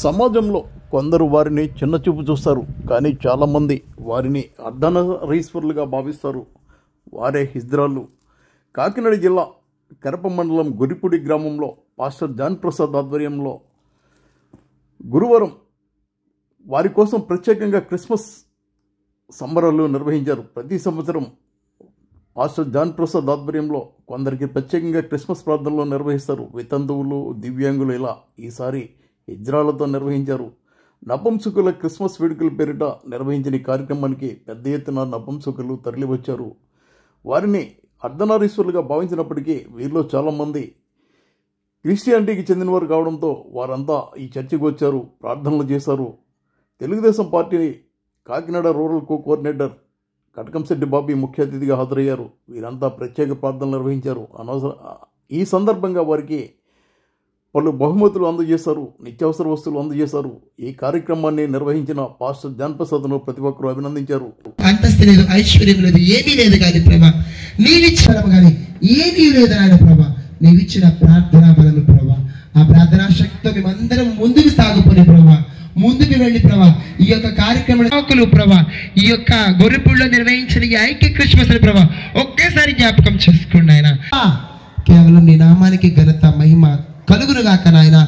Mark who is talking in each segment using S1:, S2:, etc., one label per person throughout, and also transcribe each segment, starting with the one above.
S1: సమాజంలో కొందరు వారిని చిన్నచూపు చూస్తారు, కానీ చాలామంది వారిని అర్ధనారీశ్వరులుగా భావిస్తారు. వారే హిజ్రాలు. కాకినాడ జిల్లా కరప మండలం గురిపూడి గ్రామంలో పాస్టర్ జాన్ ప్రసాద్ ఆధ్వర్యంలో గురువారం వారి కోసం ప్రత్యేకంగా క్రిస్మస్ సంబరాలు నిర్వహించారు. ప్రతి సంవత్సరం పాస్టర్ జాన్ ప్రసాద్ ఆధ్వర్యంలో కొందరికి ప్రత్యేకంగా క్రిస్మస్ ప్రార్థనలు నిర్వహిస్తారు. వితంతువులు, దివ్యాంగులు ఇలా ఈసారి హిజ్రాలతో నిర్వహించారు. నపుంసకుల క్రిస్మస్ వేడుకల పేరిట నిర్వహించిన ఈ కార్యక్రమానికి పెద్ద ఎత్తున నపుంసకులు తరలివచ్చారు. వారిని అర్ధనారీశ్వరులుగా భావించినప్పటికీ వీరిలో చాలామంది క్రిస్టియానిటీకి చెందినవారు కావడంతో వారంతా ఈ చర్చికి వచ్చారు, ప్రార్థనలు చేశారు. Telugu Desam party Kakinada rural coordinator Katakamsetti Bobby ముఖ్య అతిథిగా హాజరయ్యారు. వీరంతా ప్రత్యేక ప్రార్థనలు నిర్వహించారు. ఈ సందర్భంగా వారికి పలు బహుమతులు అందజేశారు, నిత్యావసర వస్తువులు అందజేశారు. ఈ కార్యక్రమాన్ని నిర్వహించిన పాస్టర్ జాన్ ప్రసాద్ను ప్రతి ఒక్కరూ అభినందించారు.
S2: అంతస్తు లేదు, ఐశ్వర్యం లేదు, ఏమీ లేదు కానీ ప్రభా నీవిచ్చిన కానీ ఏమీ లేదు ఆయన ప్రభా నీవిచ్చిన ప్రార్థనా బలము ప్రభా, ఆ ప్రార్థనా శక్తితో మేమందరం ముందుకు సాగుపోయి ప్రభా, ముందుకు వెళ్ళి ప్రభా ఈ యొక్క కార్యక్రమాలు ప్రభా ఈ యొక్క గొర్రెపూడిలో నిర్వహించిన ఈ ఐక్య క్రిస్మస్ ప్రభా ఒకేసారి జ్ఞాపకం చేసుకోండి ఆయన. కేవలం నీ నామానికి ఘనత మహిమ కలుగునుగాక నాయన.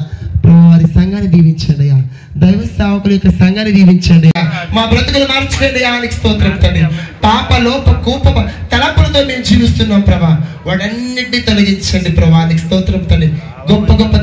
S2: వారి సంఘాన్ని దీవించండి అయ్యా, దైవ సేవకుల యొక్క సంఘాన్ని దీవించండి అయ్యా, మా బ్రతుకులు మార్చుకోండి ఆయనకి స్తోత్రం తండ్రి. పాప లోప కోప తలపులతో మేము జీవిస్తున్నాం ప్రభా, వాటన్నిటిని తొలగించండి ప్రభా, నీకు స్తోత్రం తండ్రి. గొప్ప గొప్ప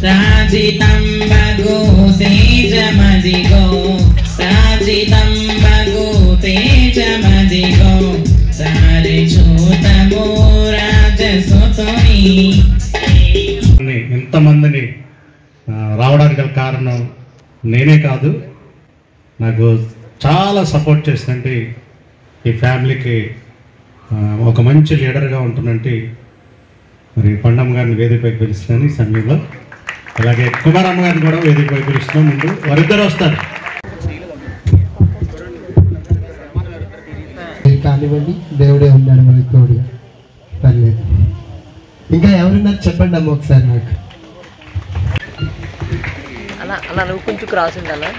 S3: రాజితంబగు తేజమదిగో రాజితంబగు తేజమదిగో సారి చూతము రాజసుతోని.
S4: ఎంతమందిని రావడానికి గల కారణం నేనే కాదు, నాకు చాలా సపోర్ట్ చేసినంటే ఈ ఫ్యామిలీకి ఒక మంచి లీడర్గా ఉంటున్నట్టు మరి పండమ్మ గారిని వేదికపైకి పిలుస్తున్నాను ఈ సమయంలో. అలాగే కుమారమ్మ గారిని కూడా వేదికపైకి పిలుస్తున్నాం. ముందు వారిద్దరు వస్తారు.
S2: కానివ్వండి, దేవుడే ఉన్నాడు మనకి తోడుగా, పర్లేదు. ఇంకా ఎవరున్నారు చెప్పండి అమ్మ ఒకసారి నాకు.
S5: అలా నువ్వు కొంచెం క్రాస్ ఉండాలా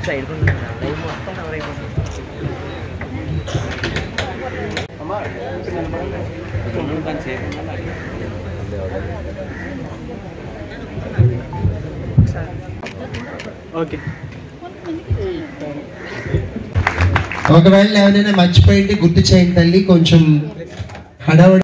S5: సైడ్ మొత్తం కవర్ అయిపోతుంది.
S2: ఒకవేళ ఎవరైనా మర్చిపోయింటే గుర్తు చేయండి తల్లి, కొంచెం హడావడి.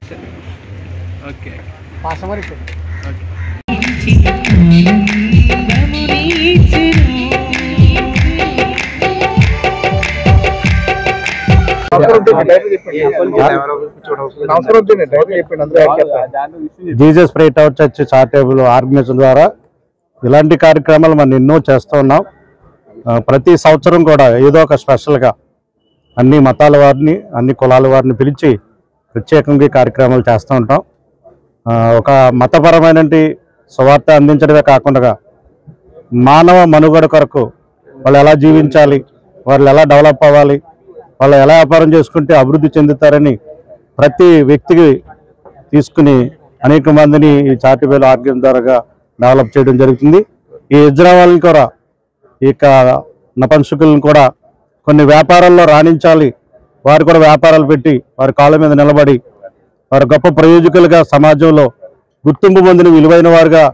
S6: జీసస్ ప్రైట్ అవుట్ చర్చ్ చారిటబుల్ ఆర్గనైజేషన్ ద్వారా ఇలాంటి కార్యక్రమాలు మనం ఎన్నో చేస్తూ ఉన్నాం. ప్రతి సంవత్సరం కూడా ఏదో ఒక స్పెషల్గా అన్ని మతాల వారిని, అన్ని కులాల వారిని పిలిచి ప్రత్యేకంగా కార్యక్రమాలు చేస్తూ ఉంటాం. ఒక మతపరమైన సువార్త అందించడమే కాకుండా మానవ మనుగడ కొరకు వాళ్ళు ఎలా జీవించాలి, వాళ్ళు ఎలా డెవలప్ అవ్వాలి, వాళ్ళు ఎలా వ్యాపారం చేసుకుంటే అభివృద్ధి చెందుతారని ప్రతి వ్యక్తికి తీసుకుని అనేక మందిని ఈ చారిటబుల్ ఆర్గనైజేషన్ ద్వారా డెవలప్ చేయడం జరుగుతుంది. ఈ ఇజ్రావాళ్ళని కూడా, ఈ నపుంసకులను కూడా కొన్ని వ్యాపారాల్లో రాణించాలి, వారు కూడా వ్యాపారాలు పెట్టి వారి కాళ్ళ మీద నిలబడి వారు గొప్ప ప్రయోజకులుగా సమాజంలో గుర్తింపు పొందిన విలువైన వారుగా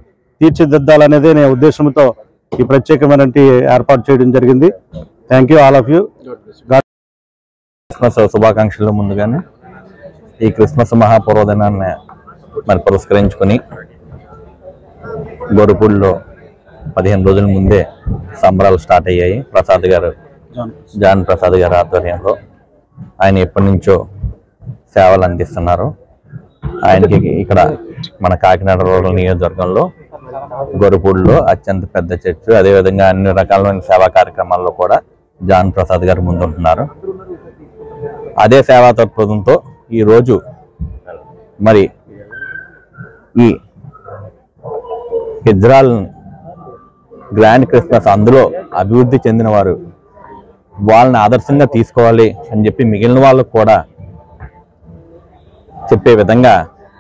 S6: తీర్చిదిద్దాలనేదే నేను ఉద్దేశంతో ఈ ప్రత్యేకమైన ఏర్పాటు చేయడం జరిగింది. Thank you all of you.
S7: Christmas శుభాకాంక్షలు. ముందుగానే ఈ క్రిస్మస్ మహాపర్వదినాన్ని మరి పురస్కరించుకొని గొర్రెపూడిలో 15 రోజుల ముందే సంబరాలు స్టార్ట్ అయ్యాయి. జాన్ ప్రసాద్ గారి ఆధ్వర్యంలో ఆయన ఎప్పటి నుంచో సేవలు అందిస్తున్నారు. ఆయనకి ఇక్కడ మన కాకినాడ రూరల్ నియోజకవర్గంలో గొర్రెపూడిలో అత్యంత పెద్ద చర్చ్, అదేవిధంగా అన్ని రకాలైన సేవా కార్యక్రమాల్లో కూడా జాన్ ప్రసాద్ గారు ముందుంటున్నారు. అదే సేవా తత్పరతతో ఈరోజు మరి ఈ హిజ్రాల్ని గ్రాండ్ క్రిస్మస్, అందులో అభివృద్ధి చెందిన వారు వాళ్ళని ఆదర్శంగా తీసుకోవాలి అని చెప్పి మిగిలిన వాళ్ళకు కూడా చెప్పే విధంగా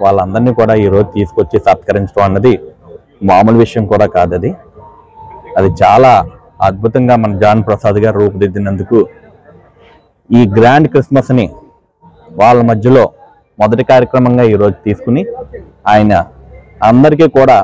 S7: వాళ్ళందరినీ కూడా ఈరోజు తీసుకొచ్చి సత్కరించడం అన్నది మామూలు విషయం కూడా కాదు. అది చాలా అద్భుతంగా మన జాన్ ప్రసాద్ గారు రూపుదిద్దినందుకు ఈ గ్రాండ్ క్రిస్మస్ని వాళ్ళ మధ్యలో మొదటి కార్యక్రమంగా ఈరోజు తీసుకుని ఆయన అందరికీ కూడా